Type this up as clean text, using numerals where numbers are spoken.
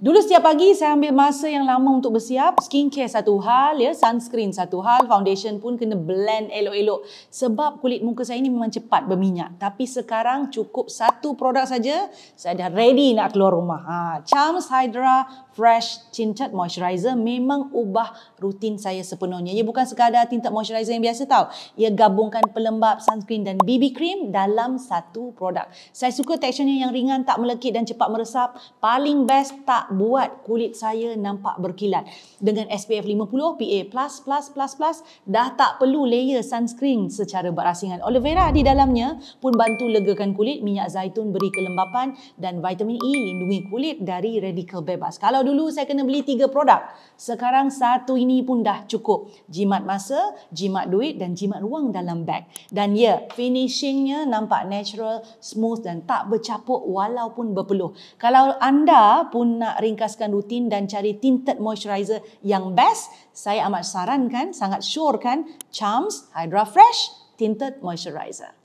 Dulu setiap pagi saya ambil masa yang lama untuk bersiap. Skincare satu hal, ya, sunscreen satu hal, foundation pun kena blend elok-elok. Sebab kulit muka saya ni memang cepat berminyak. Tapi sekarang cukup satu produk saja, saya dah ready nak keluar rumah. Charms Hydra Fresh Tinted Moisturizer memang ubah rutin saya sepenuhnya. Ia bukan sekadar tinted moisturizer yang biasa tau. Ia gabungkan pelembap, sunscreen dan BB cream dalam satu produk. Saya suka teksturnya yang ringan, tak melekit dan cepat meresap. Paling best, tak buat kulit saya nampak berkilat. Dengan SPF 50, PA++++, dah tak perlu layer sunscreen secara berasingan. Aloe vera di dalamnya pun bantu legakan kulit, minyak zaitun beri kelembapan dan vitamin E lindungi kulit dari radikal bebas. Kalau dulu saya kena beli 3 produk, sekarang satu ini pun dah cukup. Jimat masa, jimat duit dan jimat ruang dalam beg. Dan ya, finishingnya nampak natural, smooth dan tak bercapuk walaupun berpeluh. Kalau anda pun nak ringkaskan rutin dan cari tinted moisturizer yang best, saya amat sarankan, sangat syorkan Charms Hydra Fresh Tinted Moisturizer.